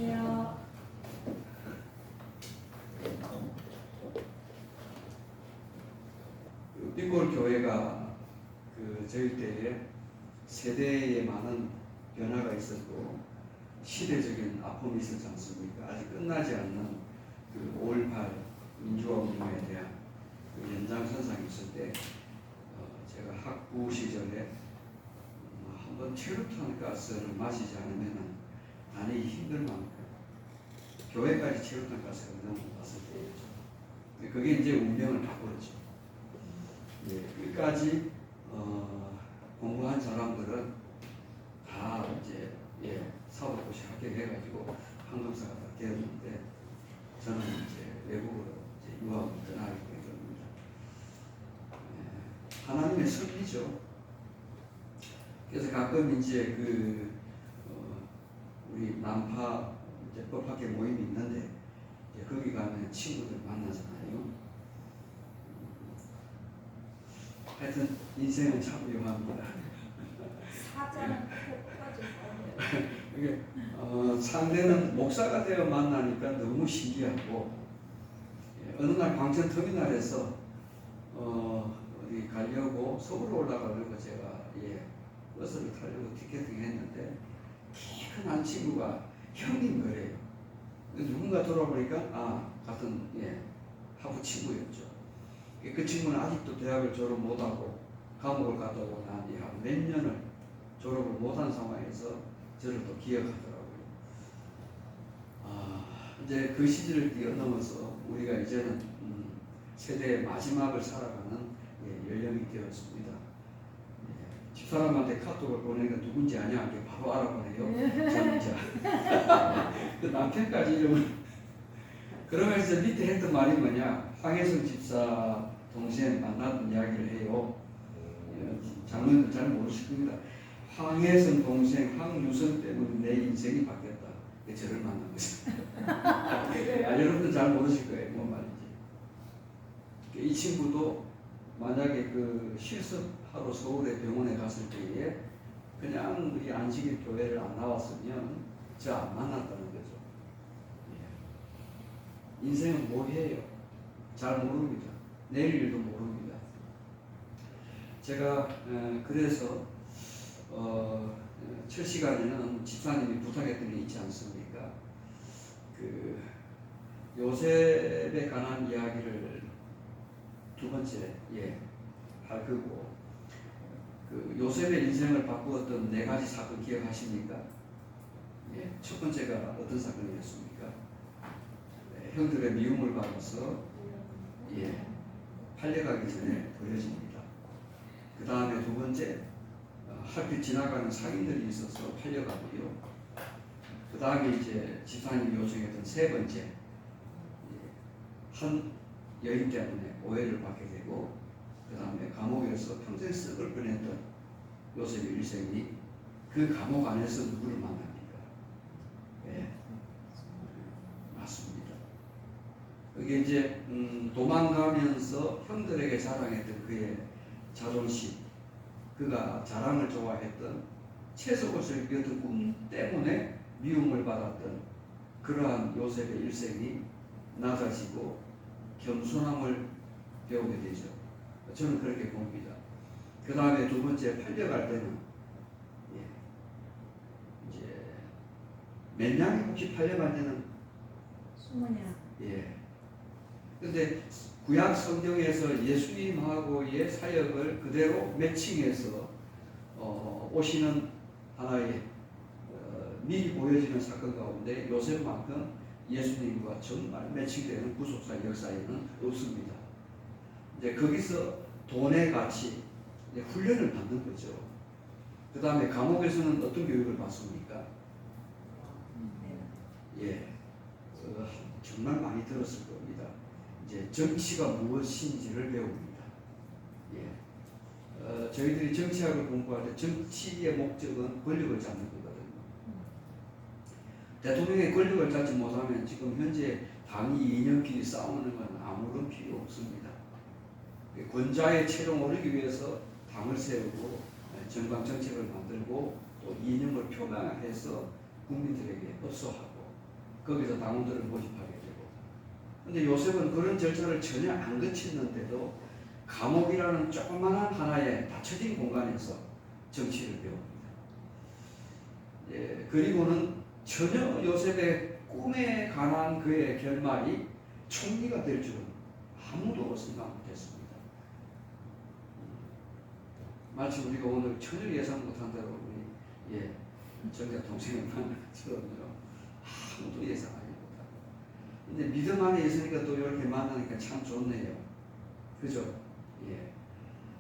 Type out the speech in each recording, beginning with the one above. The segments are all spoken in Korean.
안녕하세요. 띠골 교회가 저희 때에 세대에 많은 변화가 있었고 시대적인 아픔이 있었지 않습니까? 아직 끝나지 않는 5.18 민주화 운동에 대한 연장선상이 있을 때 제가 학부 시절에 한번 체류탄 가스를 마시지 않으면 다니기 힘들 만큼 교회까지 체류탄 가스가 넘어갔을 때였죠. 그게 이제 운명을 바꾸었죠. 끝까지 공부한 사람들은 다 이제 사법고시 합격해가지고 판검사가 다 되었는데 저는 이제 외국으로 유학을 떠나게 됩니다. 하나님의 섭리죠. 그래서 가끔 이제 우리 남파 이제 법학회 모임이 있는데 이제 거기 가면 친구들 만나잖아요. 하여튼 인생은 참 위험합니다. 사자는 끝까지 이게 상대는 목사가 되어 만나니까 너무 신기하고 어느 날 광천 터미널에서 어디 가려고 서울로 올라가려고 제가 버스를 타려고 티켓팅 했는데 키 큰 한 친구가 형님 그래요. 누군가 돌아보니까 같은 하부 친구였죠. 그 친구는 아직도 대학을 졸업 못하고 감옥을 갔다 오고 난 뒤에 몇 년을 졸업을 못한 상황에서 저를 또 기억하더라고요. 이제 그 시절을 뛰어넘어서 우리가 이제는 세대의 마지막을 살아가는 연령이 되었습니다. 집사람한테 카톡을 보내니까 누군지 아냐? 이렇게 바로 알아보네요. 전자. 그 남편까지 이름을. 그러면서 밑에 했던 말이 뭐냐? 황혜성 집사 동생 만났던 이야기를 해요. 장로님들 잘 모르실 겁니다. 황혜성 동생 황유선 때문에 내 인생이 바뀌었다. 저를 만난 거죠. 여러분들 잘 모르실 거예요. 뭔 말인지. 이 친구도 만약에 실습하러 서울의 병원에 갔을 때에 그냥 우리 안식일 교회를 안 나왔으면 저 안 만났다는 거죠. 인생은 뭐 해요? 잘 모릅니다. 내일 일도 모릅니다. 제가 그래서 첫 시간에는 집사님이 부탁했던 게 있지 않습니까? 요셉에 관한 이야기를 두 번째 할 거고 요셉의 인생을 바꾸었던 4가지 사건 기억하십니까? 첫 번째가 어떤 사건이었습니까? 형들의 미움을 받아서 팔려가기 전에 버려집니다. 그 다음에 두 번째 하필 지나가는 상인들이 있어서 팔려가고요. 그 다음에 이제 집사님이 요청했던 세 번째 한 여인 때문에 오해를 받게 되고 그 다음에 감옥에서 평생 썩을 뻔했던 요셉의 일생이 그 감옥 안에서 누구를 만납니까? 맞습니다. 그게 이제 도망가면서 형들에게 자랑했던 그의 자존심, 그가 자랑을 좋아했던 채석옷을 입었던 꿈 때문에 미움을 받았던 그러한 요셉의 일생이 낮아지고 겸손함을 배우게 되죠. 저는 그렇게 봅니다. 그 다음에 두 번째 팔려갈 때는 이제 몇 냥이 혹시 팔려갈 때는 20냥. 근데 구약 성경에서 예수님하고의 사역을 그대로 매칭해서 오시는 하나의 미리 보여지는 사건 가운데 요셉만큼 예수님과 정말 매칭되는 구속사 역사에는 없습니다. 이제 거기서 돈의 가치, 훈련을 받는 거죠. 그 다음에 감옥에서는 어떤 교육을 받습니까? 정말 많이 들었을 겁니다. 이제 정치가 무엇인지를 배웁니다. 저희들이 정치학을 공부할 때 정치의 목적은 권력을 잡는 거거든요. 대통령의 권력을 잡지 못하면 지금 현재 당이 이념끼리 싸우는 건 아무런 필요 없습니다. 권좌에 최종 오르기 위해서 당을 세우고 정강 정책을 만들고 또 이념을 표명해서 국민들에게 업소하고 거기서 당원들을 모집하게 되고. 근데 요셉은 그런 절차를 전혀 안 거쳤는데도 감옥이라는 조그마한 하나의 닫혀진 공간에서 정치를 배웁니다. 예, 그리고는 전혀 요셉의 꿈에 관한 그의 결말이 총리가 될 줄은 아무도 생각 못했습니다. 마치 우리가 오늘 전혀 예상 못한 대로 우리 정자 동생을 만난 것처럼요. 아무도 예상하지 못하고. 근데 믿음 안에 있으니까 또 이렇게 만나니까 참 좋네요. 그죠? 예.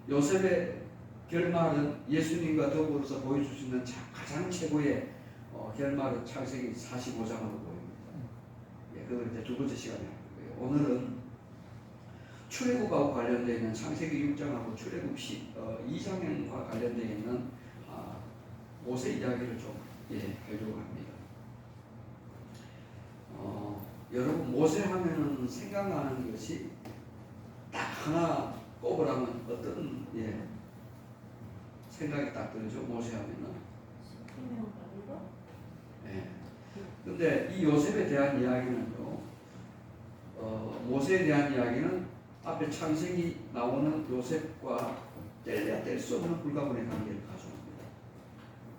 요셉의 결말은 예수님과 더불어서 보여주시는 가장 최고의 결말은 창세기 45장으로 보입니다. 예, 그걸 이제 두 번째 시간에 할 거예요. 오늘은 출애굽하고 관련되어 있는 창세기 6장하고 출애굽 2장과 관련되어 있는 모세 이야기를 좀 하려고 합니다. 여러분 모세 하면은 생각나는 것이 딱 하나 꼽으라면 어떤 생각이 딱 들죠? 모세 하면은. 예. 근데 이 요셉에 대한 이야기는요, 모세에 대한 이야기는 앞에 창세기 나오는 요셉과 뗄래야 뗄 수 없는 불가분의 관계를 가져옵니다.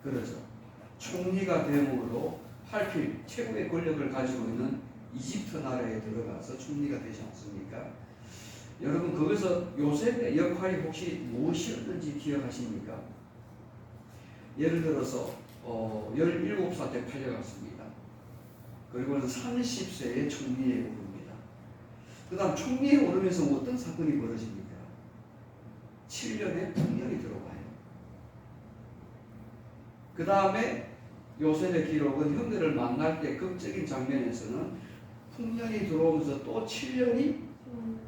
그렇죠. 총리가 됨으로 팔필 최고의 권력을 가지고 있는 이집트 나라에 들어가서 총리가 되지 않습니까? 여러분 거기서 요셉의 역할이 혹시 무엇이었는지 기억하십니까? 예를 들어서 17살 때 팔려갔습니다. 그리고는 30세에 총리에 오릅니다. 그 다음 총리에 오르면서 어떤 사건이 벌어집니까? 7년의 풍년이 들어와요. 그 다음에 요셉의 기록은 형들을 만날 때 극적인 장면에서는 풍년이 들어오면서 또 7년이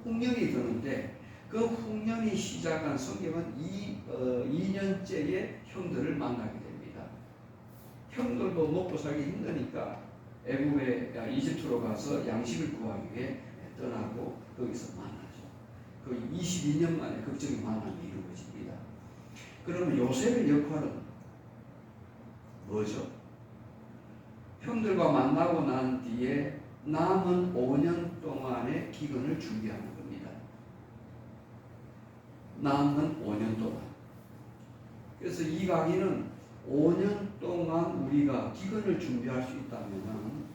풍년이 드는데 그 풍년이 시작한 성경은 2년째의 형들을 만나게 됩니다. 형들도 먹고 살기 힘드니까 이집트로 가서 양식을 구하기 위해 떠나고 거기서 만나죠. 그 22년 만에 극적인 만남이 이루어집니다. 그러면 요셉의 역할은 뭐죠? 형들과 만나고 난 뒤에 남은 5년 동안의 기근을 준비하는 겁니다. 남은 5년 동안. 그래서 이 강의는 5년 동안 우리가 기근을 준비할 수 있다면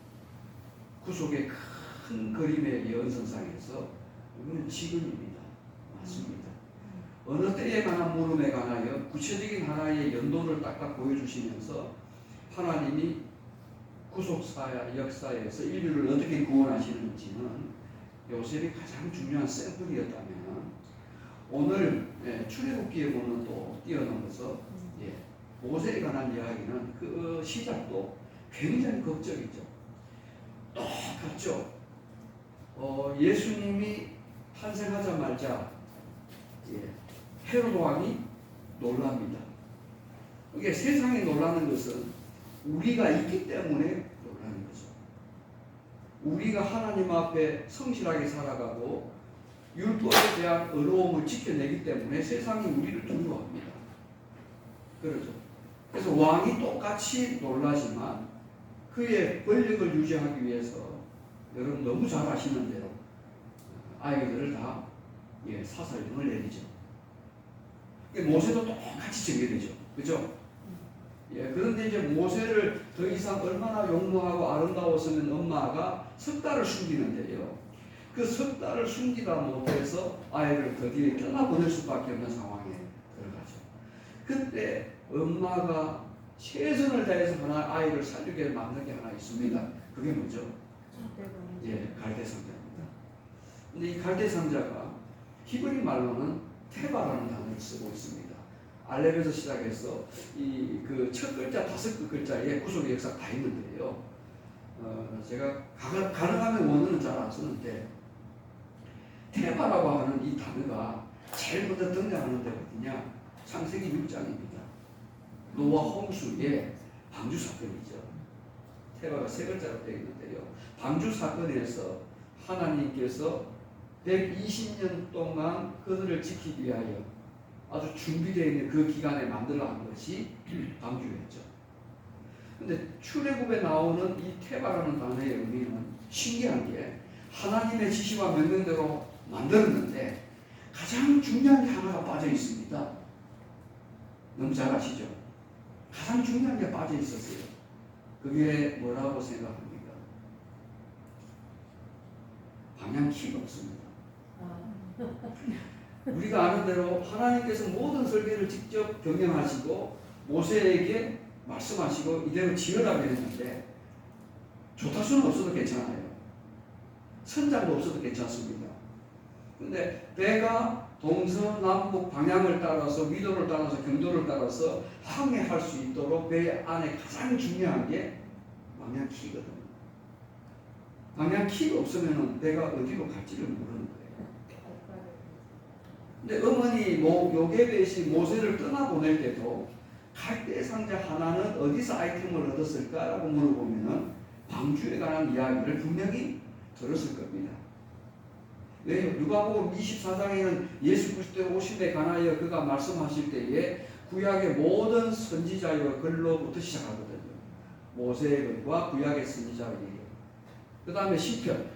구속의 큰 그림의 연선상에서 이거는 지금입니다. 맞습니다. 어느 때에 관한 물음에 관하여 구체적인 하나의 연도를 딱딱 보여주시면서 하나님이 구속사 역사에서 인류를 어떻게 구원하시는지는 요셉이 가장 중요한 샘플이었다면 오늘 출애굽기에 보면 또 뛰어넘어서 모세에 관한 이야기는 그 시작도 굉장히 극적이죠. 똑같죠. 예수님이 탄생하자마자 헤롯 왕이 놀랍니다. 이게 세상에 놀라는 것은 우리가 있기 때문에 놀라는 거죠. 우리가 하나님 앞에 성실하게 살아가고 율법에 대한 의로움을 지켜내기 때문에 세상이 우리를 두려워합니다. 그렇죠. 그래서 왕이 똑같이 놀라지만 그의 권력을 유지하기 위해서 여러분 너무 잘 아시는 대로 아이들을 다 사살령을 내리죠. 모세도 똑같이 정해되죠. 그렇죠? 그런데 이제 모세를 더 이상 얼마나 용모하고 아름다웠으면 엄마가 석 달을 숨기는데요. 그 석 달을 숨기다 못해서 아이를 드디어 떠나보낼 수밖에 없는 상황에 들어가죠. 그때 엄마가 최선을 다해서 하나 아이를 살리게 만든 게 하나 있습니다. 그게 뭐죠? 갈대상자입니다. 근데 이 갈대상자가 히브리 말로는 테바라는 단어를 쓰고 있습니다. 알렙에서 시작해서 그 첫 글자 5글자에 구속의 역사 다 있는데요. 제가 가능하면 원어는 잘 안 쓰는데 테바라고 하는 이 단어가 제일 먼저 등장하는 데가 어디냐? 창세기 6장입니다. 노아 홍수의 방주 사건이죠. 테바가 3글자로 되어 있는데요. 방주 사건에서 하나님께서 120년 동안 그들을 지키기 위하여 아주 준비되어 있는 그 기간에 만들어 한 것이 방주였죠. 근데 출애굽에 나오는 이 테바라는 단어의 의미는 신기한 게 하나님의 지시와 명령대로 만들었는데 가장 중요한 게 하나가 빠져 있습니다. 너무 잘 아시죠? 가장 중요한 게 빠져 있었어요. 그게 뭐라고 생각합니까? 방향키가 없습니다. 우리가 아는 대로 하나님께서 모든 설계를 직접 경영하시고 모세에게 말씀하시고 이대로 지으라 그랬는데 조타수는 없어도 괜찮아요. 선장도 없어도 괜찮습니다. 근데 배가 동서남북 방향을 따라서 위도를 따라서 경도를 따라서 항해할 수 있도록 배 안에 가장 중요한 게 방향키거든요. 방향키가 없으면 배가 어디로 갈지를 모르는 거예요. 근데 어머니 요게벳이 모세를 떠나보낼 때도 갈대 상자 하나는 어디서 아이템을 얻었을까라고 물어보면은 방주에 관한 이야기를 분명히 들었을 겁니다. 왜요? 누가복음 24장에는 예수 그리스도의 오심에 관하여 그가 말씀하실 때에 구약의 모든 선지자의 글로부터 시작하거든요. 모세의 글과 구약의 선지자의 글. 그 다음에 시편.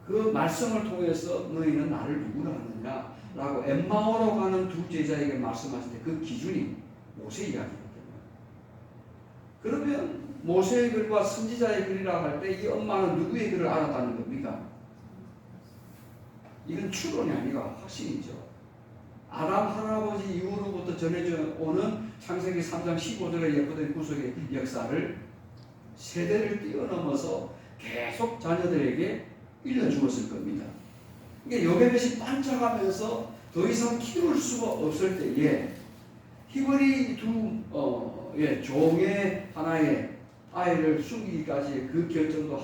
그 말씀을 통해서 너희는 나를 누구라 하느냐 라고 엠마오로 가는 두 제자에게 말씀하실 때 그 기준이 모세 이야기거든요. 그러면 모세의 글과 선지자의 글이라고 할 때 이 엄마는 누구의 글을 알았다는 겁니까? 이건 추론이 아니라 확신이죠. 아담 할아버지 이후로부터 전해져 오는 창세기 3장 15절의 예쁘던 구속의 역사를 세대를 뛰어넘어서 계속 자녀들에게 일러주었을 겁니다. 이게 요게벳이 반짝하면서 더 이상 키울 수가 없을 때에 히브리 종의 하나의 아이를 숨기기까지 그 결정도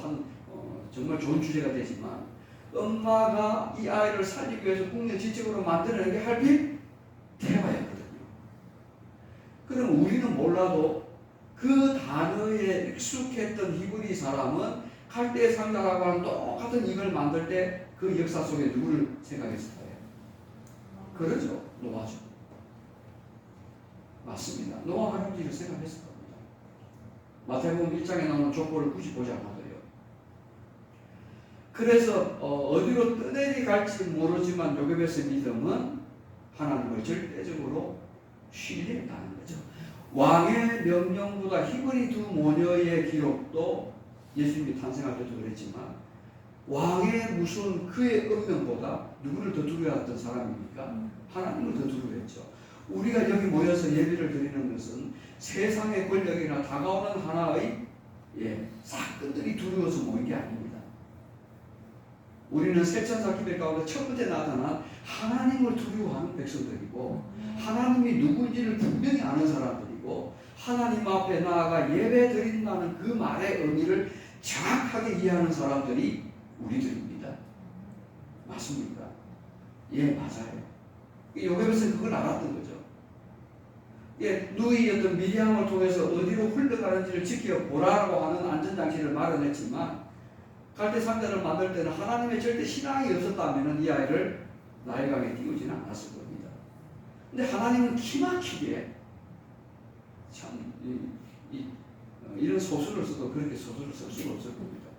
정말 좋은 주제가 되지만 엄마가 이 아이를 살리기 위해서 국민지적으로 만들어낸 게 할필 테바였거든요. 그럼 우리는 몰라도 그 단어에 익숙했던 히브리 사람은 갈대 상자라고 하는 똑같은 이걸 만들 때 그 역사 속에 누구를 생각했을까요? 그러죠. 노아죠. 맞습니다. 노아 할아버지를 생각했을 겁니다. 마태복음 1장에 나오는 족보를 굳이 보지 않아도요. 그래서 어디로 떠내리 갈지 모르지만 요게벳의 믿음은 하나님을 절대적으로 신뢰했다는 거죠. 왕의 명령보다 히브리 두 모녀의 기록도 예수님이 탄생할 때도 그랬지만 왕의 무슨 그의 운명보다 누구를 더 두려워했던 사람입니까? 하나님을 더 두려워했죠. 우리가 여기 모여서 예배를 드리는 것은 세상의 권력이나 다가오는 하나의 사건들이 두려워서 모인 게 아닙니다. 우리는 세천사 기백 가운데 첫 번째 나타난 하나님을 두려워하는 백성들이고 하나님이 누구인지를 분명히 아는 사람들이고 하나님 앞에 나아가 예배 드린다는 그 말의 의미를 정확하게 이해하는 사람들이 우리들입니다. 맞습니까? 예, 맞아요. 요게벳은 그걸 알았던 거죠. 누이였던 미리암을 통해서 어디로 흘러가는지를 지켜보라고 하는 안전장치를 마련했지만 갈대 상자를 만들 때는 하나님의 절대 신앙이 없었다면 이 아이를 나일강에 띄우지는 않았을 겁니다. 근데 하나님은 기막히게 참 이런 소설을 써도 그렇게 소설을 쓸 수가 없을 겁니다.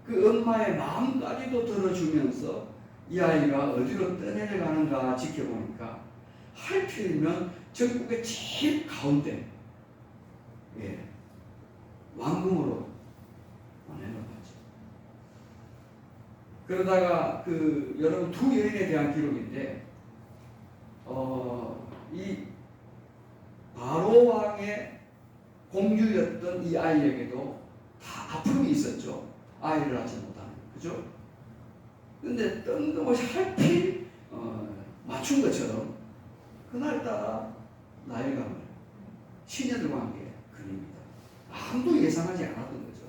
그 엄마의 마음까지도 들어주면서 이 아이가 어디로 떠내려가는가 지켜보니까 하필이면 전국의 제일 가운데 왕궁으로 내려갔죠. 그러다가 여러분 두 여인에 대한 기록인데 이 바로 왕의 공주였던 이 아이에게도 다 아픔이 있었죠. 아이를 낳지 못하는, 그죠? 근데 뜬금없이 하필 맞춘 것처럼 그날따라 나일강을 시녀들과 함께 그립니다. 아무도 예상하지 않았던 거죠.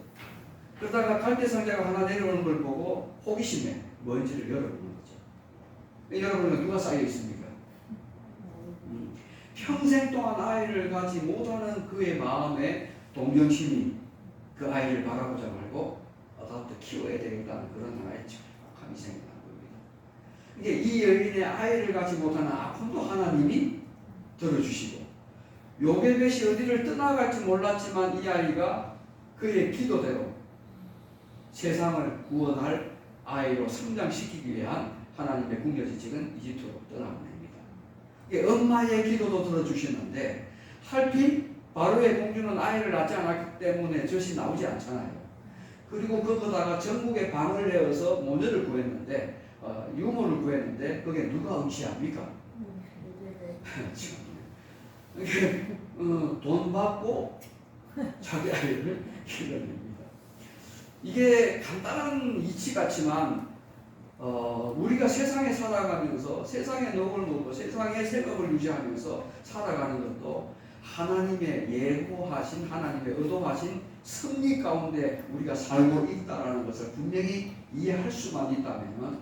그러다가 갈대 상자가 하나 내려오는 걸 보고 호기심에 먼지를 열어보는 거죠. 여러분은 누가 쌓여 있습니까? 평생 동안 아이를 갖지 못하는 그의 마음에 동정심이 그 아이를 바라보자 말고 어떻게 키워야 되겠다는 그런 하나의 정확함이 생겨난 겁니다. 이게 이 여인의 아이를 갖지 못하는 아픔도 하나님이 들어주시고 요게벳이 어디를 떠나갈지 몰랐지만 이 아이가 그의 기도대로 세상을 구원할 아이로 성장시키기 위한 하나님의 궁여지책은 이집트로 떠나보냅니다. 엄마의 기도도 들어주시는데 할피 바로의 공주는 아이를 낳지 않았기 때문에 젖이 나오지 않잖아요. 그리고 거기다가 전국에 방을 내어서 모녀를 구했는데 유모를 구했는데 그게 누가 응시합니까? 돈 받고 자기 아이를 길러냅니다. 이게 간단한 이치 같지만 우리가 세상에 살아가면서 세상의 녹을 먹고 세상의 생업을 유지하면서 살아가는 것도 하나님의 예고하신 하나님의 의도하신 섭리 가운데 우리가 살고 있다는 것을 분명히 이해할 수만 있다면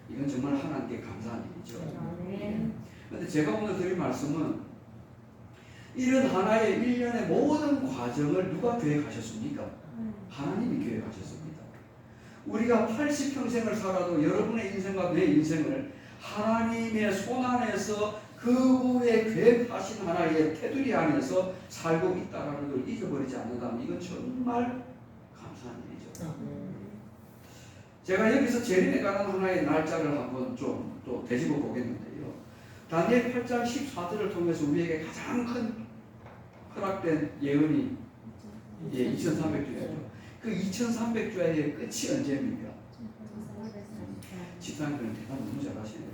이건 정말 하나님께 감사한 일이죠. 그런데 제가 오늘 드릴 말씀은 이런 하나의 일련의 모든 과정을 누가 계획하셨습니까? 하나님이 계획하셨습니다. 우리가 80평생을 살아도 여러분의 인생과 내 인생을 하나님의 손 안에서 그분의 계획하신 하나의 테두리 안에서 살고 있다는 걸 잊어버리지 않는다면 이건 정말 감사한 일이죠. 제가 여기서 재림에 관한 하나의 날짜를 한번 좀 또 되짚어 보겠는데요. 다니엘 8장 14절을 통해서 우리에게 가장 큰 허락된 예언이 2300주야죠. 그 2300주야의 끝이 언제입니까? 집사님들은 대답 너무 잘하시네요.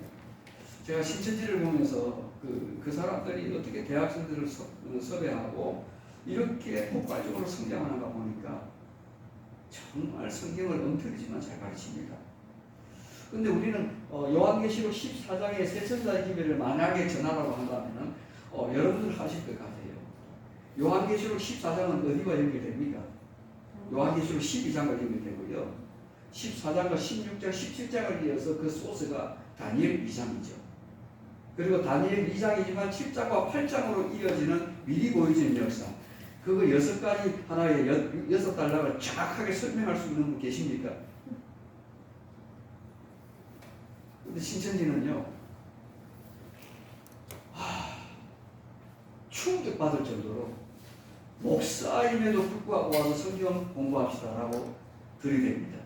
제가 신천지를 보면서 그 사람들이 어떻게 대학생들을 섭외하고 이렇게 폭발적으로 성장하는가 보니까 정말 성경을 엉터리지만 잘 가르칩니다. 근데 우리는 요한계시록 14장의 세천자의 기별을 만약에 전하라고 한다면 여러분들 하실 것 같아요. 요한계시록 14장은 어디와 연결됩니까? 요한계시록 12장과 연결되고요. 14장과 16장, 17장을 이어서 그 소스가 다니엘 2장이죠. 그리고 다니엘 2장이지만 7장과 8장으로 이어지는 미리 보여지는 역사. 그거 6가지 하나의 6단락을 정확하게 설명할 수 있는 분 계십니까? 근데 신천지는요, 충격받을 정도로 목사임에도 불구하고 와서 성경 공부합시다라고 들이댑니다.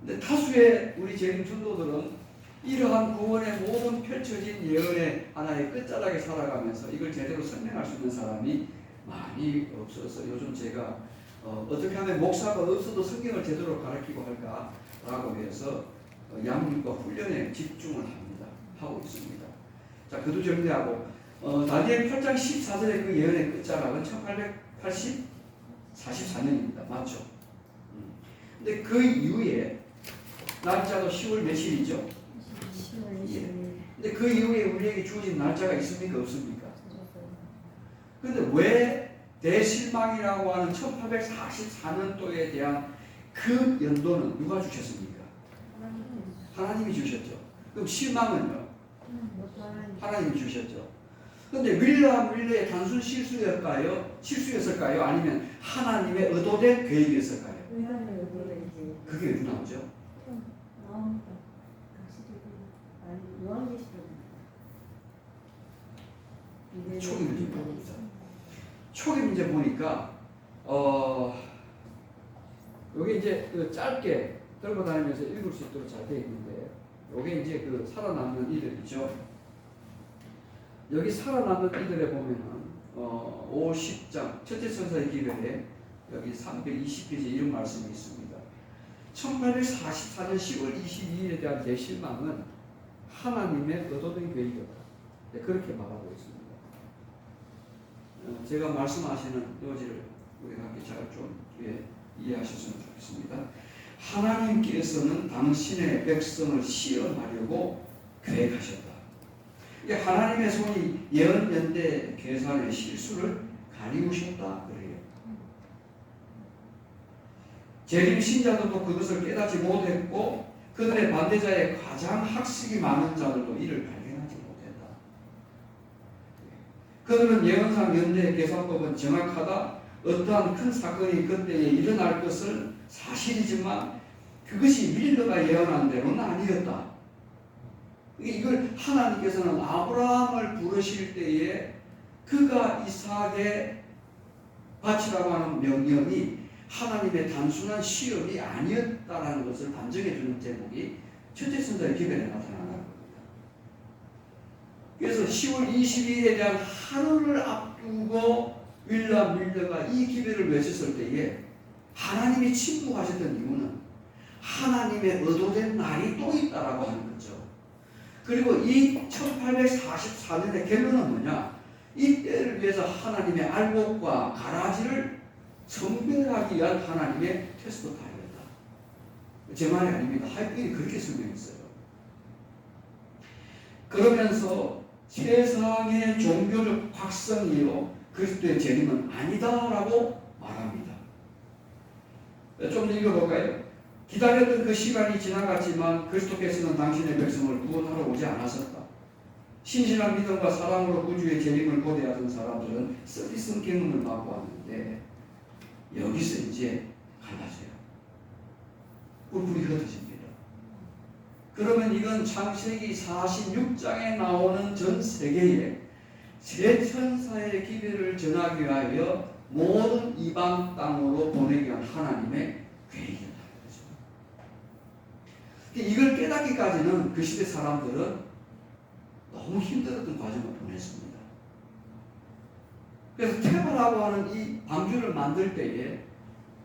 근데 다수의 우리 재림 전도들은 이러한 구원의 모든 펼쳐진 예언의 하나의 끝자락에 살아가면서 이걸 제대로 설명할 수 있는 사람이 많이 없어서 요즘 제가 어떻게 하면 목사가 없어도 성경을 제대로 가르치고 할까라고 해서 양육과 훈련에 집중을 하고 있습니다. 자, 그도 정리하고 다니엘 8장 14절의 그 예언의 끝자락은 1844년입니다. 맞죠? 근데 그 이후에 날짜도 10월 며칠이죠? 예. 근데 그 이후에 우리에게 주어진 날짜가 있습니까? 없습니까? 근데 왜 대실망이라고 하는 1844년도에 대한 그 연도는 누가 주셨습니까? 하나님이 주셨죠. 그럼 실망은요? 하나님이 주셨죠. 근데 윌러의 단순 실수였을까요? 아니면 하나님의 의도된 계획이었을까요? 그게 어디 나오죠? 초기 문제 봅니다. 초기 문제 보니까 여기 이제 그 짧게 들고 다니면서 읽을 수 있도록 잘 되어 있는데 여기 이제 그 살아남는 이들이죠. 여기 살아남는 이들에 보면은 50장 첫째 천사의 기별에 여기 320페이지 이런 말씀이 있습니다. 1844년 10월 22일에 대한 내 실망은 하나님의 의도된 계획이었다. 네, 그렇게 말하고 있습니다. 제가 말씀하시는 요지를 우리가 함께 잘 좀 이해하셨으면 좋겠습니다. 하나님께서는 당신의 백성을 시험하려고 계획하셨다. 하나님의 손이 예언 연대 계산의 실수를 가리우셨다 그래요. 재림 신자들도 그것을 깨닫지 못했고 그들의 반대자의 가장 학식이 많은 자들도 이를 발견하지 못했다. 그들은 예언상 연대의 계산법은 정확하다. 어떠한 큰 사건이 그때에 일어날 것을 사실이지만 그것이 밀러가 예언한 대로는 아니었다. 이걸 하나님께서는 아브라함을 부르실 때에 그가 이삭에 바치라고 하는 명령이 하나님의 단순한 시험이 아니었다라는 것을 반증해주는 제목이 첫째 선자의 기별에 나타나는 겁니다. 그래서 10월 22일에 대한 하루를 앞두고 윌람 밀러가 이 기별을 외쳤을 때에 하나님이 침묵하셨던 이유는 하나님의 의도된 날이 또 있다라고 하는 거죠. 그리고 이 1844년의 결론은 뭐냐? 이 때를 위해서 하나님의 알곡과 가라지를 선별하기 위한 하나님의 테스트 타임이다. 제 말이 아닙니다. 하이필이 그렇게 설명했어요. 그러면서 세상의 종교적 확성이요 그리스도의 재림은 아니다라고 말합니다. 좀 더 읽어볼까요? 기다렸던 그 시간이 지나갔지만 그리스도께서는 당신의 백성을 구원하러 오지 않았었다. 신실한 믿음과 사랑으로 구주의 재림을 고대하던 사람들은 서비스 경험을 받고 왔는데 여기서 이제 갈라져요. 뿔뿔이 흩어집니다. 그러면 이건 창세기 46장에 나오는 전 세계에 새 천사의 기별을 전하기 위하여 모든 이방 땅으로 보내기 위한 하나님의 계획이었다는 거죠. 이걸 깨닫기까지는 그 시대 사람들은 너무 힘들었던 과정을 보냈습니다. 그래서 테마라고 하는 이 방주를 만들 때에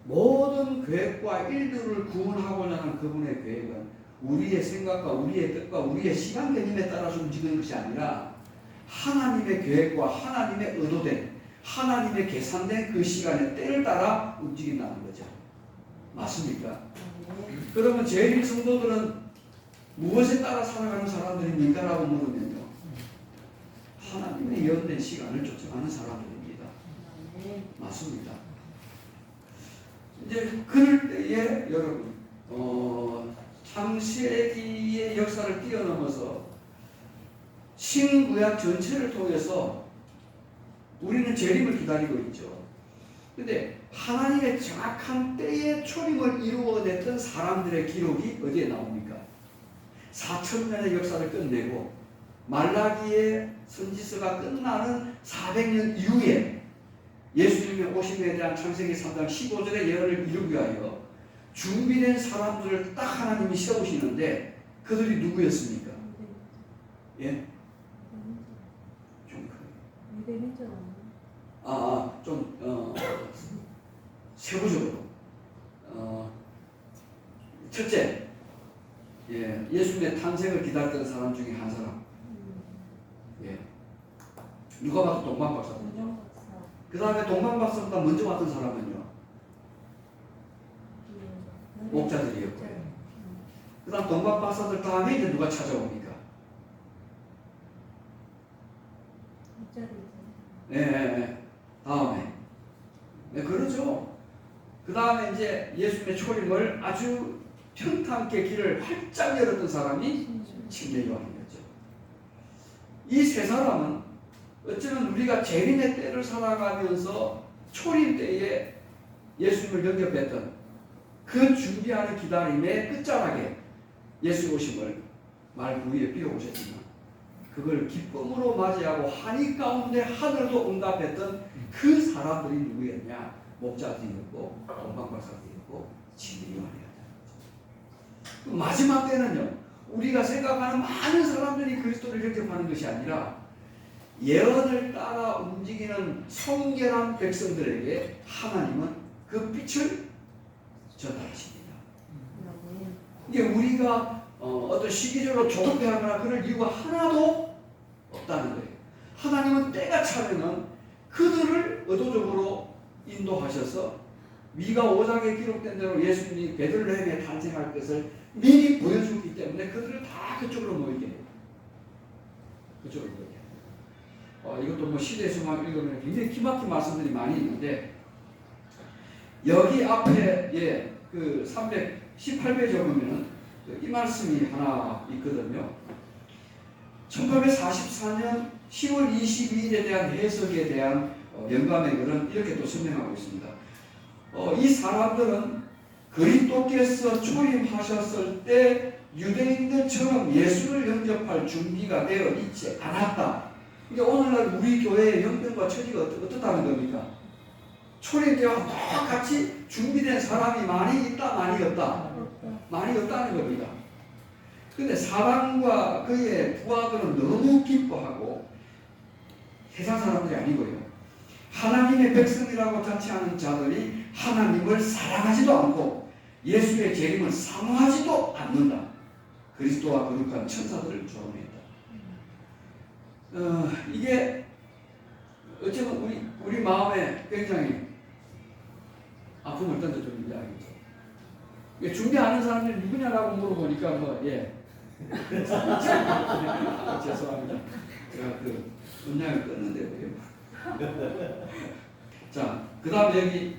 모든 계획과 일들을 구원하고자 하는 그분의 계획은 우리의 생각과 우리의 뜻과 우리의 시간 개념에 따라서 움직이는 것이 아니라 하나님의 계획과 하나님의 의도된 하나님의 계산된 그 시간의 때를 따라 움직인다는 거죠. 맞습니까? 그러면 제일 성도들은 무엇에 따라 살아가는 사람들입니까? 라고 물으면요. 하나님의 예언된 시간을 쫓아가는 사람들입니다. 맞습니다. 이제 그럴 때에 여러분 창세기의 역사를 뛰어넘어서 신구약 전체를 통해서 우리는 재림을 기다리고 있죠. 근데 하나님의 정확한 때의 초림을 이루어냈던 사람들의 기록이 어디에 나옵니까? 4,000년의 역사를 끝내고 말라기의 선지서가 끝나는 400년 이후에 예수님의 오심에 대한 창세기 3장 15절의 예언을 이루기 위하여 준비된 사람들을 딱 하나님이 세우시는데 그들이 누구였습니까? 예? 좀 세부적으로 첫째, 예수님의 탄생을 기다렸던 사람 중에 한 사람. 누가 봐도 동방박사거든요. 그 다음에 동방박사보다 먼저 왔던 사람은요, 목자들이었고요. 그 다음 동방박사들 다음에 이제 누가 찾아옵니까? 다음에. 그렇죠. 그 다음에 이제 예수님의 초림을 아주 평탄하게 길을 활짝 열었던 사람이 침례 요한이었죠. 이 세 사람은 어쩌면 우리가 재림의 때를 살아가면서 초림 때에 예수님을 영접했던 그 준비하는 기다림의 끝자락에 예수 오심을 말 위에 비워오셨지만 그걸 기쁨으로 맞이하고 한이 가운데 하늘도 응답했던 그 사람들이 누구였냐? 목자들이었고 동방박사들이었고 침례 요한이었다. 마지막 때는요, 우리가 생각하는 많은 사람들이 그리스도를 영접하는 것이 아니라 예언을 따라 움직이는 성결한 백성들에게 하나님은 그 빛을 전달하십니다. 이게 우리가 어떤 시기적으로 조급해하거나 그럴 이유가 하나도 없다는 거예요. 하나님은 때가 차면은 그들을 의도적으로 인도하셔서 미가 5장에 기록된 대로 예수님이 베들레헴에 탄생할 것을 미리 보여주기 때문에 그들을 다 그쪽으로 모이게 해요. 그쪽으로 모이게 해요. 이것도 뭐 시대의 수만 읽으면 굉장히 기막힌 말씀들이 많이 있는데 여기 앞에 그 318페이지 보면 이 말씀이 하나 있거든요. 1844년 10월 22일에 대한 해석에 대한 영감의 글은 이렇게 또 설명하고 있습니다. 이 사람들은 그리스도께서 초림하셨을 때 유대인들 요셉처럼 예수를 영접할 준비가 되어 있지 않았다. 그러니까 오늘날 우리 교회의 형편과 처지가 어떻다는 겁니까? 초림때와 똑같이 준비된 사람이 많이 있다, 많이 없다? 많이 없다는 겁니다. 근데 사람과 그의 부하들은 너무 기뻐하고, 세상 사람들이 아니고요, 하나님의 백성이라고 자칭하는 자들이 하나님을 사랑하지도 않고 예수의 재림을 사모하지도 않는다. 그리스도와 거룩한 천사들을 조롱했다. 이게 어쩌면 우리 마음에 굉장히 아픔을 던져주는 이야기죠. 준비하는 사람들이 누구냐라고 물어보니까 죄송합니다. 제가 그 음량을 껐는데요. 자, 그 다음에 여기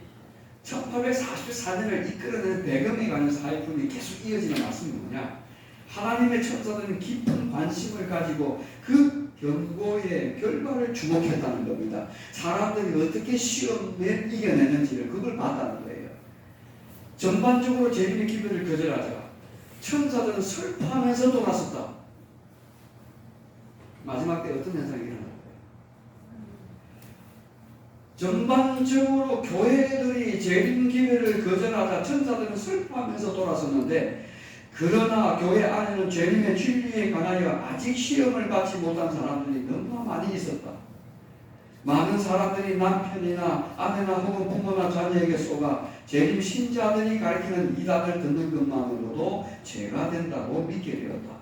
1844년을 이끌어내는 배경에 관한 사회품이 계속 이어지는 말씀이 뭐냐? 하나님의 천사들은 깊은 관심을 가지고 그 경고의 결과를 주목했다는 겁니다. 사람들이 어떻게 시험에 이겨내는지를 그걸 봤다는 거예요. 전반적으로 재림의 기별을 거절하자 천사들은 슬퍼하면서 돌아섰다. 마지막 때 어떤 현상이 일어날 거예요? 전반적으로 교회들이 재림 기별을 거절하자 천사들은 슬퍼하면서 돌아섰는데, 그러나 교회 안에는 재림의 진리에 관하여 아직 시험을 받지 못한 사람들이 너무나 많이 있었다. 많은 사람들이 남편이나 아내나 혹은 부모나 자녀에게 속아 재림 신자들이 가르치는 이단을 듣는 것만으로도 죄가 된다고 믿게 되었다.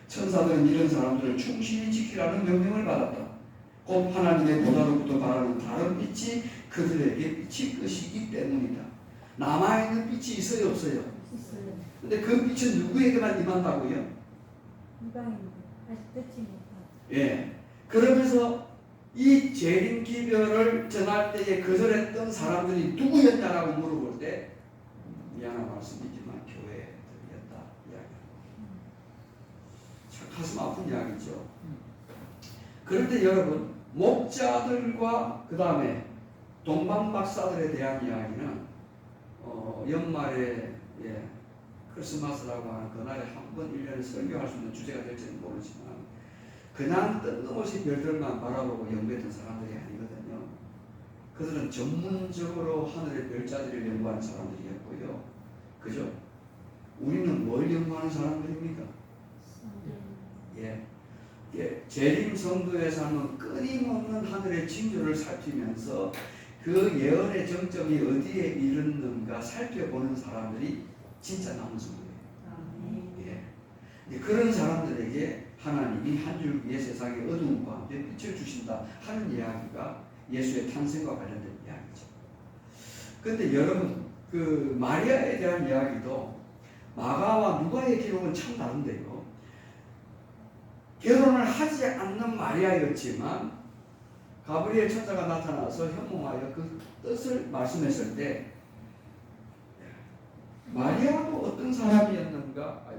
천사들은 이런 사람들을 충실히 지키라는 명령을 받았다. 곧 하나님의 보좌로부터 바라는 다른 빛이 그들에게 비칠 것이기 때문이다. 남아있는 빛이 있어요, 없어요? 있어요. 근데 그 빛은 누구에게만 임한다고요? 이방인들 아직 듣지 못한. 예. 그러면서 이 재림 기별을 전할 때에 거절했던 사람들이 누구였냐라고 물어볼 때 미안한 말씀이지만 교회들이었다 이야기합니다. 참 가슴 아픈 이야기죠. 그런데 여러분, 목자들과 그 다음에 동방박사들에 대한 이야기는 연말에 크리스마스라고 하는 그날에 한 번 1년에 설교할 수 있는 주제가 될지는 모르지만, 그냥 뜬금없이 별들만 바라보고 연구했던 사람들이 아니거든요. 그들은 전문적으로 하늘의 별자리를 연구하는 사람들이었고요. 그죠? 우리는 뭘 연구하는 사람들입니까? 재림 성도에서는 끊임없는 하늘의 징조를 살피면서 그 예언의 정점이 어디에 이르는가 살펴보는 사람들이 진짜 남은 성도예요. 그런 사람들에게 하나님이 한 줄기의 세상의 어두움과 함께 빛을 주신다 하는 이야기가 예수의 탄생과 관련된 이야기죠. 그런데 여러분, 그 마리아에 대한 이야기도 마가와 누가의 기록은 참 다른데요. 결혼을 하지 않는 마리아였지만 가브리엘 천사가 나타나서 현몽하여 그 뜻을 말씀했을 때 마리아도 어떤 사람이었는가?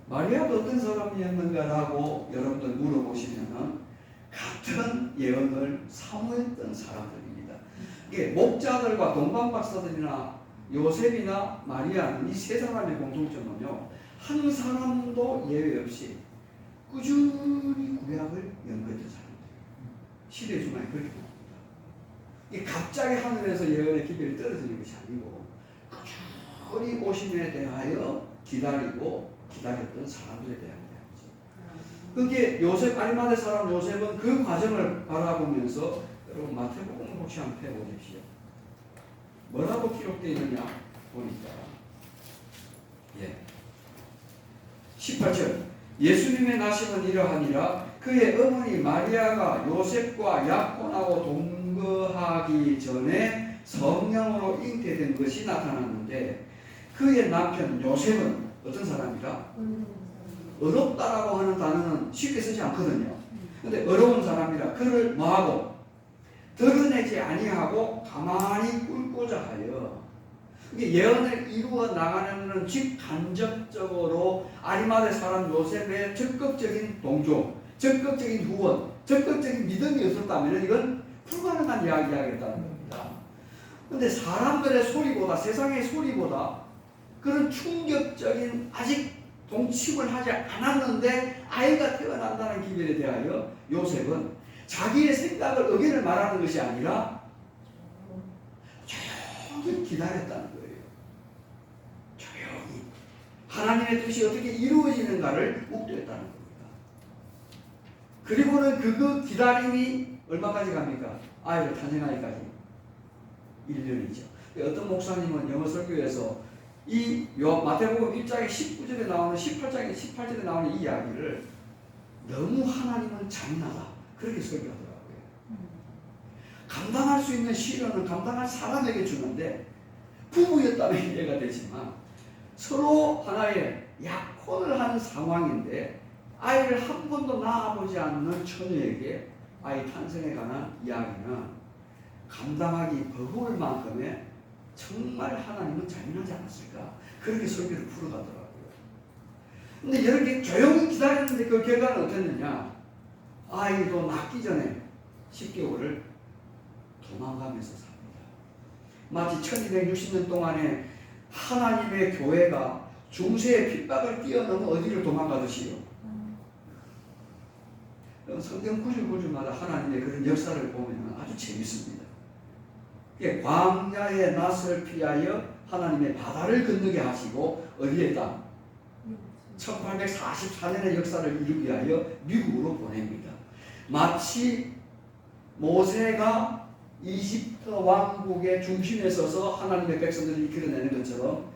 마리아도 어떤 사람이었는가라고 여러분들 물어보시면은 같은 예언을 사모했던 사람들입니다. 이게 목자들과 동방박사들이나 요셉이나 마리아는 이 세 사람의 공통점은요, 한 사람도 예외 없이 꾸준히 구약을 연구했던 사람들이에요. 시대 중간에 그렇게 봅니다. 이게 갑자기 하늘에서 예언의 기별이 떨어지는 것이 아니고 꾸준히 오심에 대하여 기다렸던 사람들에 대한 이야기죠. 그게 요셉, 아리마대 사람 요셉은 그 과정을 바라보면서, 여러분 마태복음을 혹시 한번 펴보십시오. 뭐라고 기록되어 있느냐 보니까 18절 예수님의 나심은 이러하니라. 그의 어머니 마리아가 요셉과 약혼하고 동거하기 전에 성령으로 잉태된 것이 나타났는데, 그의 남편 요셉은 어떤 사람이라? 어렵다라고 하는 단어는 쉽게 쓰지 않거든요. 근데 어려운 사람이라 그를 뭐하고? 드러내지 아니하고 가만히 꿀고자 하여. 이게 예언을 이루어 나가는 직간접적으로 아리마대 사람 요셉의 적극적인 동조, 적극적인 후원, 적극적인 믿음이 없었다면 이건 불가능한 이야기했다는 겁니다. 근데 사람들의 소리보다, 세상의 소리보다 그런 충격적인, 아직 동침을 하지 않았는데 아이가 태어난다는 기별에 대하여 요셉은 자기의 생각을, 의견을 말하는 것이 아니라 조용히 기다렸다는 거예요. 조용히 하나님의 뜻이 어떻게 이루어지는가를 묵도했다는 겁니다. 그리고는 그 기다림이 얼마까지 갑니까? 아이를 탄생하기까지 1년이죠. 어떤 목사님은 영어 설교에서 이 마태복음 1장의 19절에 나오는 18절에 나오는 이 이야기를 너무 하나님은 잔인하다 그렇게 설교하더라고요. 감당할 수 있는 시련은 감당할 사람에게 주는데 부부였다면 이해가 되지만 서로 하나의 약혼을 하는 상황인데 아이를 한 번도 낳아보지 않는 처녀에게 아이 탄생에 관한 이야기는 감당하기 버거울 만큼의 정말 하나님은 잔인하지 않았을까 그렇게 설교를 풀어가더라고요. 근데 이렇게 조용히 기다렸는데 그 결과는 어땠느냐? 아이도 낳기 전에 10개월을 도망가면서 삽니다. 마치 1260년 동안에 하나님의 교회가 중세의 핍박을 뛰어넘어 어디를 도망가듯이요. 성경 구절구절마다 하나님의 그런 역사를 보면 아주 재밌습니다. 광야의 낯을 피하여 하나님의 바다를 건너게 하시고 어디에다? 1844년의 역사를 이루기 위하여 미국으로 보냅니다. 마치 모세가 이집트 왕국의 중심에 서서 하나님의 백성들을 이끌어내는 것처럼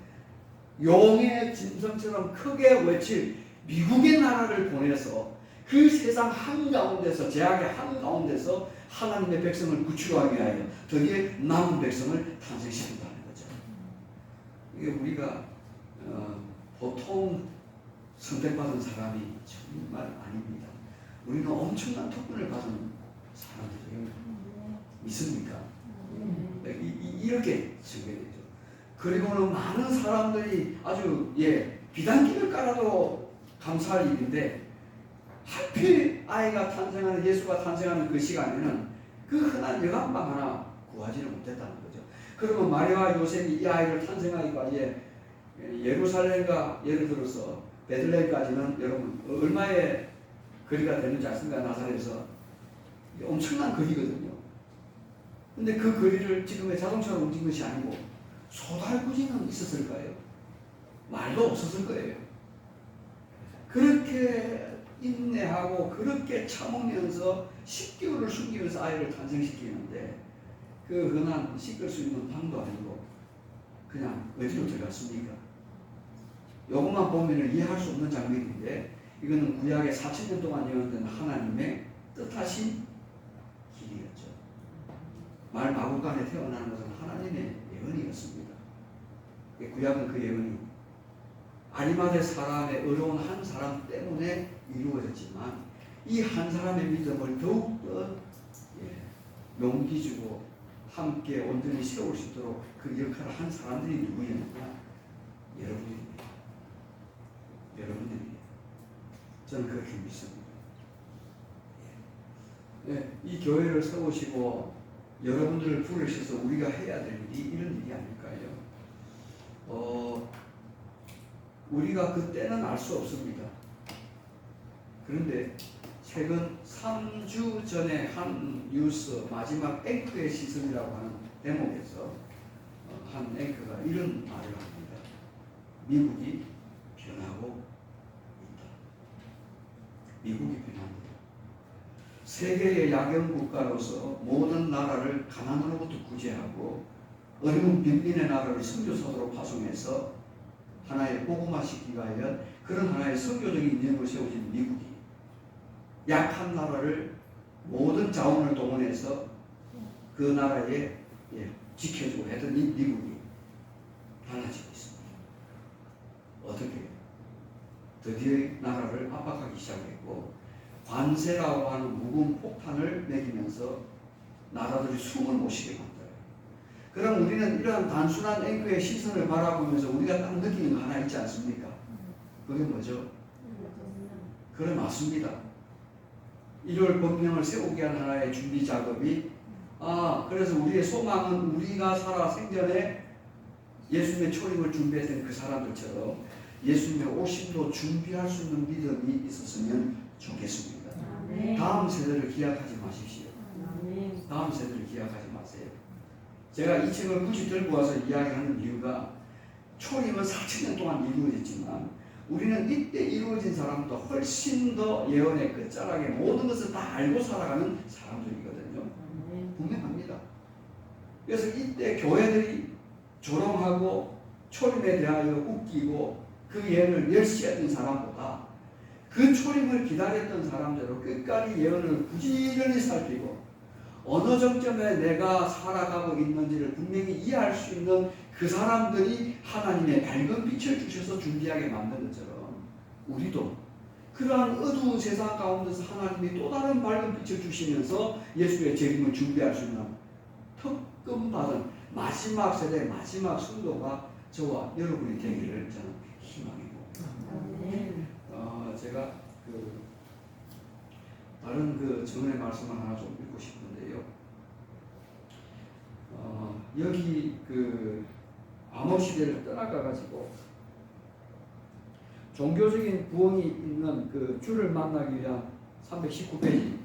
용의 짐승처럼 크게 외칠 미국의 나라를 보내서 그 세상 한가운데서, 제약의 한가운데서 하나님의 백성을 구출하기 위하여 드디어 남은 백성을 탄생시킨다는 거죠. 이게 우리가 보통 선택받은 사람이 정말 아닙니다. 우리는 엄청난 특권을 받은 사람들이에요. 믿습니까? 이렇게 증거되죠. 그리고는 많은 사람들이 아주 비단길을 깔아도 감사할 일인데 하필 아이가 탄생하는, 예수가 탄생하는 그 시간에는 그 흔한 여간방 하나 구하지를 못했다는 거죠. 그러면 마리아와 요셉이 이 아이를 탄생하기까지 예루살렘과 예를 들어서 베들레헴까지는 여러분 얼마의 거리가 되는지 아십니까? 나사렛에서 엄청난 거리거든요. 근데 그 거리를 지금의 자동차로 움직인 것이 아니고 소달구지는 있었을까요? 말도 없었을 거예요. 그렇게 인내하고 그렇게 참으면서 10개월을 숨기면서 아이를 탄생시키는데 그 흔한 씻을 수 있는 방도 아니고 그냥 어디로 들어갔습니까? 요것만 보면 이해할 수 없는 장면인데 이거는 구약의 4000년 동안 예언된 하나님의 뜻하신 길이었죠. 말 마구간에 태어나는 것은 하나님의 예언이었습니다. 구약은 그 예언이 아리마대 사람의 어려운 한 사람 때문에 이루어졌지만 이 한 사람의 믿음을 더욱더 용기 주고 함께 온전히 세울 수 있도록 그 역할을 한 사람들이 누구였느냐? 여러분입니다. 여러분들이에요. 저는 그렇게 믿습니다. 이 교회를 세우시고 여러분들을 부르셔서 우리가 해야 될 일이 이런 일이 아닐까요? 우리가 그때는 알 수 없습니다. 그런데 최근 3주 전에 한 뉴스 마지막 앵커의 시선이라고 하는 대목에서 한 앵커가 이런 말을 합니다. 미국이 변하고 있다. 미국이 변합니다. 세계의 야경 국가로서 모든 나라를 가난으로부터 구제하고 어려운 빈민의 나라를 선교사도로 파송해서 하나의 복음화시키기 위하여 그런 하나의 선교적인 인연을 세우신 미국이 약한 나라를 모든 자원을 동원해서 그 나라에 지켜주고 했던 이 미국이 달라지고 있습니다. 어떻게? 드디어 나라를 압박하기 시작했고 관세라고 하는 무거운 폭탄을 매기면서 나라들이 숨을 못 쉬게 만들어요. 그럼 우리는 이러한 단순한 앵커의 시선을 바라보면서 우리가 딱 느끼는 거 하나 있지 않습니까? 그게 뭐죠? 그래 맞습니다. 1월 법령을 세우기 위한 하나의 준비 작업이 그래서 우리의 소망은 우리가 살아 생전에 예수님의 초림을 준비했던 그 사람들처럼 예수님의 오심도 준비할 수 있는 믿음이 있었으면 좋겠습니다. 네. 다음 세대를 기약하지 마십시오. 다음 세대를 기약하지 마세요. 제가 이 책을 굳이 들고 와서 이야기하는 이유가 초림은 4,000년 동안 이루어졌지만 우리는 이때 이루어진 사람보다 훨씬 더 예언의 끝자락에 모든 것을 다 알고 살아가는 사람들이거든요. 분명합니다. 그래서 이때 교회들이 조롱하고 초림에 대하여 웃기고 그 예언을 멸시했던 사람보다 그 초림을 기다렸던 사람대로 끝까지 예언을 부지런히 살피고 어느 정점에 내가 살아가고 있는지를 분명히 이해할 수 있는 그 사람들이 하나님의 밝은 빛을 주셔서 준비하게 만든 것처럼 우리도 그러한 어두운 세상 가운데서 하나님이 또 다른 밝은 빛을 주시면서 예수의 재림을 준비할 수 있는 특권받은 마지막 세대 마지막 성도가 저와 여러분이 되기를 저는 희망이고 제가 다른 전의 말씀을 하나 좀 읽고 싶은데요. 여기 암흑 시대를 떠나가 가지고 종교적인 부흥이 있는 주를 만나기 위한 319페이지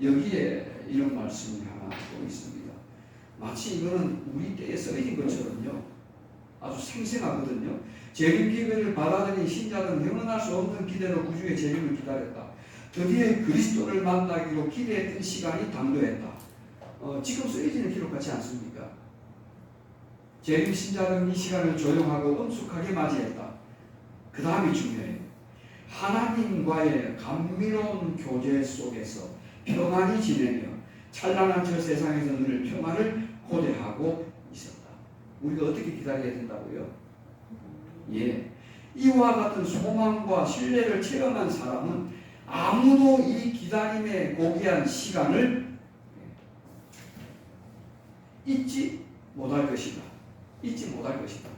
여기에 이런 말씀이 하나 또 있습니다. 마치 이거는 우리 때에 써진 것처럼요. 아주 생생하거든요. 재림 기회를 받아들인 신자들은 영원할 수 없는 기대로 구주의 재림을 기다렸다. 드디어 그리스도를 만나기로 기대했던 시간이 당도했다. 지금 쓰여지는 기록 같지 않습니까? 재림 신자는 이 시간을 조용하고 엄숙하게 맞이했다. 그 다음이 중요해요. 하나님과의 감미로운 교제 속에서 평안히 지내며 찬란한 저 세상에서 늘 평안을 고대하고 있었다. 우리가 어떻게 기다려야 된다고요? 예, 이와 같은 소망과 신뢰를 체험한 사람은 아무도 이 기다림의 고귀한 시간을 잊지 못할 것이다. 잊지 못할 것이다.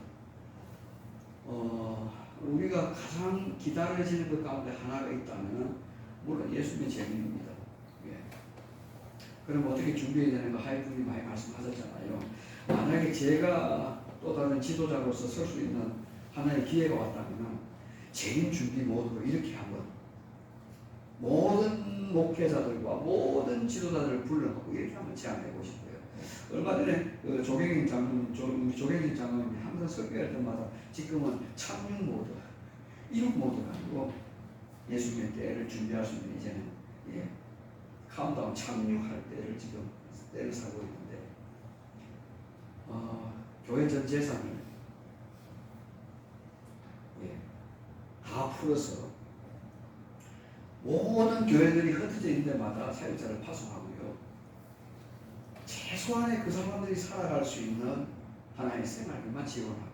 우리가 가장 기다려지는 것 가운데 하나가 있다면 물론 예수님의 재림입니다. 예. 그럼 어떻게 준비해야 되는가 하이분이 많이 말씀하셨잖아요. 만약에 제가 또 다른 지도자로서 설 수 있는 하나의 기회가 왔다면 재림 준비 모드로 이렇게 한번 모든 목회자들과 모든 지도자들을 불러놓고 이렇게 한번 제안해보고 싶어요. 얼마 전에 조경인 장로님이 항상 설교할 때마다 지금은 착륙 모드, 이륙 모드가 아니고 예수님의 때를 준비할 수 있는 이제는 카운트다운 착륙할 때를 지금 때를 사고 있는데 교회 전 재산을 다 풀어서 모든 교회들이 흩어져 있는 데마다 사역자를 파송하고요. 최소한의 그 사람들이 살아갈 수 있는 하나의 생활비만 지원하고,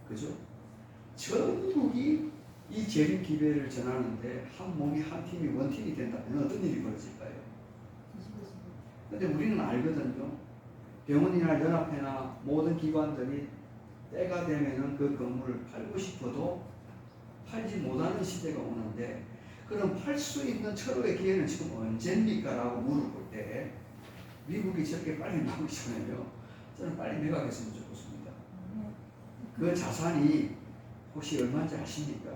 그죠? 전국이 이 재림 기회를 전하는데 한 몸이 한 팀이 원팀이 된다면 어떤 일이 벌어질까요? 근데 우리는 알거든요. 병원이나 연합회나 모든 기관들이 때가 되면은 그 건물을 팔고 싶어도 팔지 못하는 시대가 오는데, 그럼 팔 수 있는 철호의 기회는 지금 언제입니까? 라고 물어볼 때 미국이 저렇게 빨리 나오기 전에요, 저는 빨리 매각했으면 좋겠습니다. 그 자산이 혹시 얼마인지 아십니까?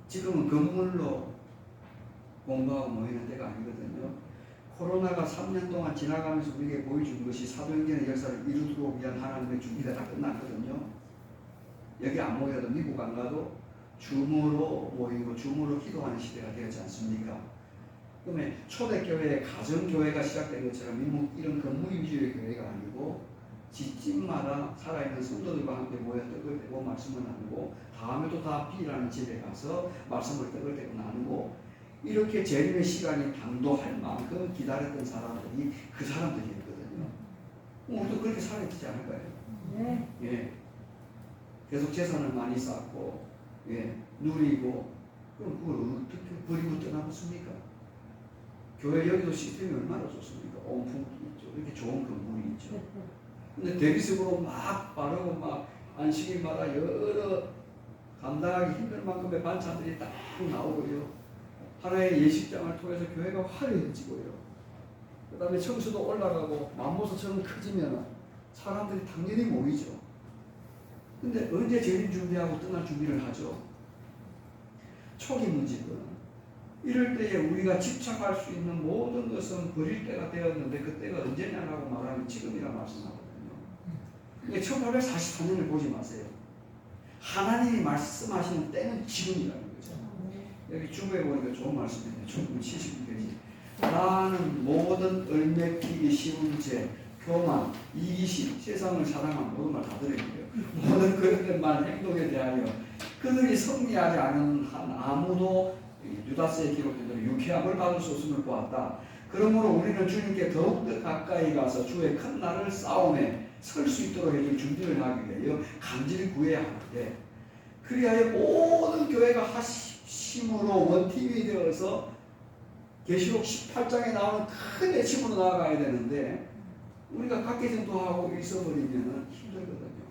지금은 건물로 공부하고 모이는 때가 아니거든요. 코로나가 3년 동안 지나가면서 우리에게 보여준 것이 사도행전의 역사를 이루도록 위한 하나님의 준비가 다 끝났거든요. 여기 안 모여도 미국 안 가도 줌으로 모이고 줌으로 기도하는 시대가 되었지 않습니까? 그러면 초대교회, 가정교회가 시작된 것처럼 이런 건물 위주의 교회가 아니고 집집마다 살아있는 성도들과 함께 모여 떡을 떼고 말씀을 나누고 다음에도 다 B라는 집에 가서 말씀을 떡을 떼고 나누고, 이렇게 재림의 시간이 당도할 만큼 기다렸던 사람들이 그 사람들이었거든요. 우리도 그렇게 살아야 되지 않을까요? 네. 예. 계속 재산을 많이 쌓고, 누리고, 그럼 그걸 어떻게 버리고 떠나겠습니까? 교회 여기도 시스템이 얼마나 좋습니까? 온풍 있죠. 이렇게 좋은 건물이 있죠. 근데 대리석으로 막 바르고 막 안식일마다 여러 감당하기 힘들 만큼의 반찬들이 딱 나오고요. 하나의 예식장을 통해서 교회가 화려해지고요. 그 다음에 청수도 올라가고 맘모스처럼 커지면 사람들이 당연히 모이죠. 근데 언제 재림 준비하고 떠날 준비를 하죠? 초기 문제는 이럴 때에 우리가 집착할 수 있는 모든 것은 버릴 때가 되었는데 그 때가 언제냐라고 말하면 지금이라 말씀하거든요. 근데 1844년을 보지 마세요. 하나님이 말씀하시는 때는 지금이라는 거죠. 여기 주부에 보니까 좋은 말씀이네요. 주부 79페이지. 나는 모든 얼매피기 쉬운 죄, 교만, 이기심, 세상을 사랑한 모든 말 다 들어있고요. 모든 그런 것만 행동에 대하여 그들이 승리하지 않은 한 아무도 유다스의 기록된 대로 유쾌함을 받을 수 없음을 보았다. 그러므로 우리는 주님께 더욱더 가까이 가서 주의 큰 날을 싸움에 설 수 있도록 해줄 준비를 하기 위하여 간절히 구해야 하는데, 그리하여 모든 교회가 합심으로 원팀이 되어서 계시록 18장에 나오는 큰 외침으로 나아가야 되는데 우리가 각개정도 하고 있어버리면 힘들거든요.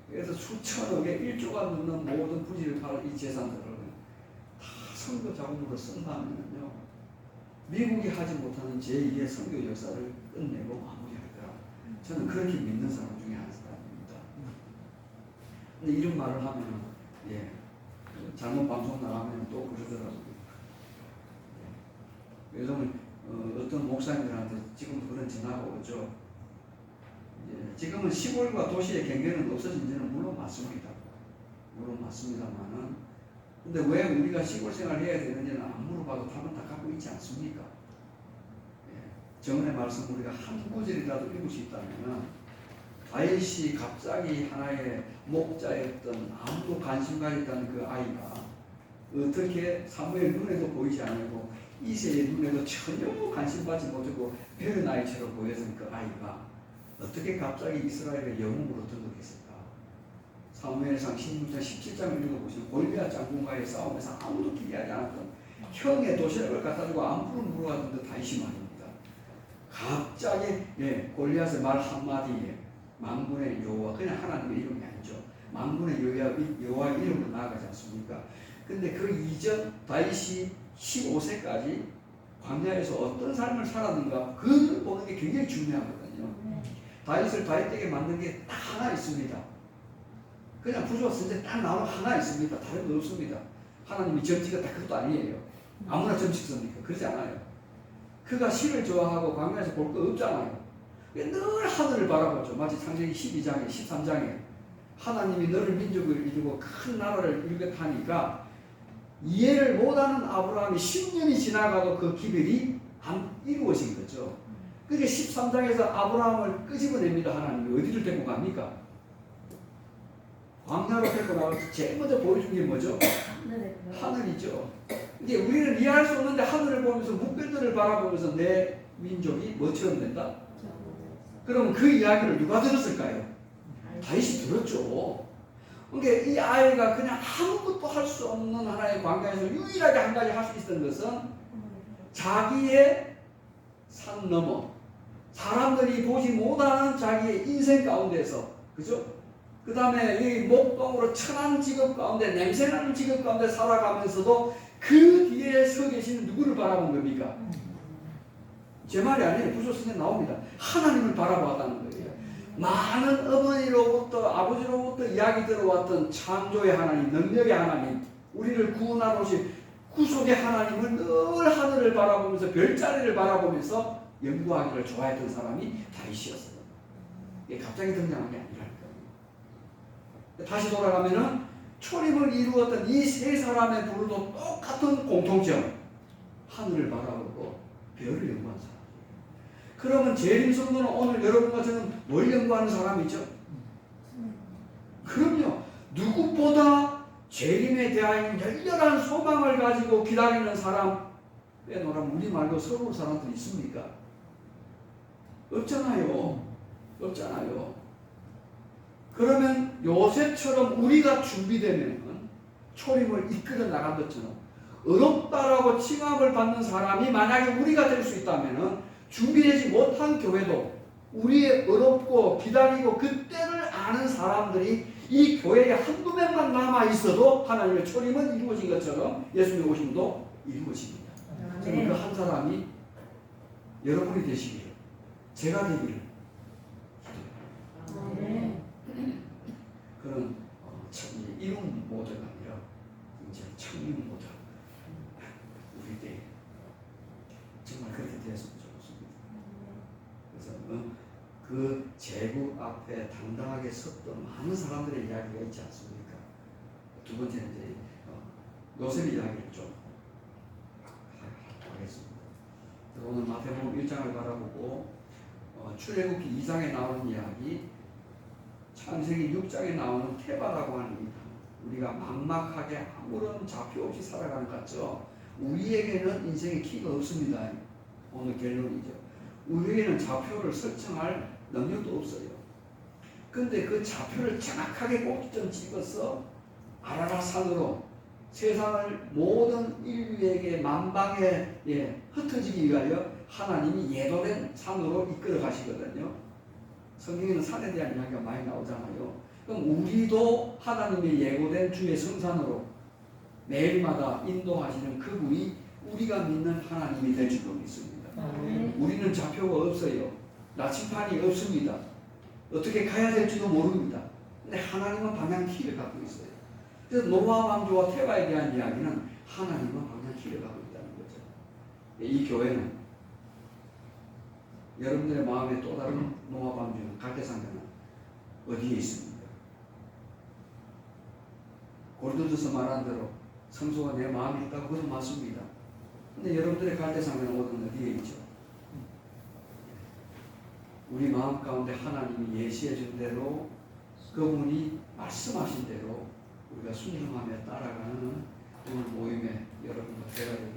그래서 수천억에 1조가 넘는 모든 부지를 팔은 이 재산들을 다 선거 자금으로 쓴다면요, 미국이 하지 못하는 제2의 선교 역사를 끝내고 마무리할 거라. 저는 그렇게 믿는 사람 중에 한 사람입니다. 근데 이런 말을 하면 잘못 방송 나가면 또 그러더라고요. 요즘 어떤 목사님들한테 지금 그런 전화가 오죠. 지금은 시골과 도시의 경계는 없어진지는 물론 맞습니다. 물론 맞습니다만은, 근데 왜 우리가 시골 생활을 해야 되는지는 안 물어봐도 답은 다 갖고 있지 않습니까? 정언의 말씀 우리가 한 구절이라도 읽을 수 있다면, 다윗이 갑자기 하나의 목자였던, 아무도 관심 가졌던 그 아이가 어떻게 사무엘 눈에도 보이지 않고 이새의 눈에도 전혀 관심받지 못하고 별의 아이처럼 보였던 그 아이가 어떻게 갑자기 이스라엘의 영웅으로 등극했을까? 사무엘상 16장 17장을 읽어보시면 골리앗 장군과의 싸움에서 아무도 기대하지 않았던 형의 도시락을 갖다주고 안부를 물어봤던 그 다윗이 말입니다. 갑자기 골리앗의 말 한마디에 만군의 여호와, 그냥 하나님의 이름이 아니죠. 만군의 여호와의 이름으로 나아가지 않습니까? 근데 그 이전 다윗이 15세까지 광야에서 어떤 삶을 살았는가, 그걸 보는 게 굉장히 중요하거든요. 다윗을 다윗되게 만든 게 딱 하나 있습니다. 그냥 부조화 선제 딱 나오는 하나 있습니다. 다른 거 없습니다. 하나님이 점치가 딱 그것도 아니에요. 아무나 점치 씁니까? 그러지 않아요. 그가 신을 좋아하고 광야에서 볼 거 없잖아요. 늘 하늘을 바라보죠. 마치 창세기 12장에 13장에 하나님이 너를 민족을 이루고 큰 나라를 이루겠다니까 이해를 못하는 아브라함이 10년이 지나가도 그 기별이 안 이루어진 거죠. 그게 13장에서 아브라함을 끄집어냅니다. 하나님이 어디를 데리고 갑니까? 광야로 데리고 나와서 제일 먼저 보여준 게 뭐죠? 하늘이죠. 이제 우리는 이해할 수 없는데 하늘을 보면서 묵별들을 바라보면서 내 민족이 뭐처럼 된다? 그럼 그 이야기를 누가 들었을까요? 다윗이 들었죠. 그러니까 이 아이가 그냥 아무것도 할 수 없는 하나의 광야에서 유일하게 한 가지 할 수 있었던 것은 자기의 산 넘어 사람들이 보지 못하는 자기의 인생 가운데서, 그죠? 그 다음에 이 목동으로 천한 직업 가운데, 냄새나는 직업 가운데 살아가면서도 그 뒤에 서 계시는 누구를 바라본 겁니까? 제 말이 아니에요. 부조선에 나옵니다. 하나님을 바라보았다는 거예요. 많은 어머니로부터 아버지로부터 이야기 들어왔던 창조의 하나님, 능력의 하나님, 우리를 구원하러 오신 구속의 하나님을 늘 하늘을 바라보면서 별자리를 바라보면서 연구하기를 좋아했던 사람이 다윗이었어요. 이게 갑자기 등장한 게 아니랄까요. 다시 돌아가면은 초림을 이루었던 이 세 사람의 부르도 똑같은 공통점, 하늘을 바라보고 별을 연구한 사람. 그러면 재림 성도는 오늘 여러분과 저는 뭘 연구하는 사람이죠? 그럼요. 누구보다 재림에 대한 열렬한 소망을 가지고 기다리는 사람 빼놓으라면 우리 말고 서러울 사람들 있습니까? 없잖아요. 없잖아요. 그러면 요셉처럼 우리가 준비되면 초림을 이끌어 나간 것처럼 어렵다라고 칭함을 받는 사람이 만약에 우리가 될 수 있다면 준비되지 못한 교회도 우리의 어렵고 기다리고 그때를 아는 사람들이 이 교회에 한두 명만 남아 있어도 하나님의 초림은 이루어진 것처럼 예수님의 오심도 이루어집니다. 저는 그 한 사람이 여러분이 되시기를, 제가 되기를 네. 그런 이룬 모드가 아니라 이제 청림 모드. 우리 때 정말 그렇게 되었으면 좋겠습니다. 그래서 그 제국 앞에 당당하게 섰던 많은 사람들의 이야기가 있지 않습니까? 두 번째는 이제 요셉의 이야기를 좀 하겠습니다. 오늘 마태복음 1장을 바라보고 출애굽기 2장에 나오는 이야기, 창세기 6장에 나오는 테바라고 하는 이 우리가 막막하게 아무런 좌표 없이 살아가는 것 같죠. 우리에게는 인생의 키가 없습니다. 오늘 결론이죠. 우리에게는 좌표를 설정할 능력도 없어요. 근데 그 좌표를 정확하게 꼭좀 찍어서 아라라 산으로 세상을 모든 인류에게 만방에 흩어지기 위하여 하나님이 예도된 산으로 이끌어 가시거든요. 성경에는 산에 대한 이야기가 많이 나오잖아요. 그럼 우리도 하나님의 예고된 주의 성산으로 매일마다 인도하시는 그분이 우리가 믿는 하나님이 될 줄로 믿습니다. 우리는 좌표가 없어요. 나침판이 없습니다. 어떻게 가야 될지도 모릅니다. 근데 하나님은 방향키를 갖고 있어요. 그래서 노아 왕조와 테바에 대한 이야기는 하나님은 방향키를 갖고 있다는 거죠. 이 교회는 여러분들의 마음에 또 다른 노아 왕조는 갈대상자는 어디에 있습니까? 고린도전서 말한 대로 성소가 내 마음에 있다고 그것은 맞습니다. 근데 여러분들의 갈대상자는 어디에 있죠? 우리 마음 가운데 하나님이 예시해 준 대로 그분이 말씀하신 대로 우리가 순종하며 따라가는 오늘 모임에 여러분과 제가 되기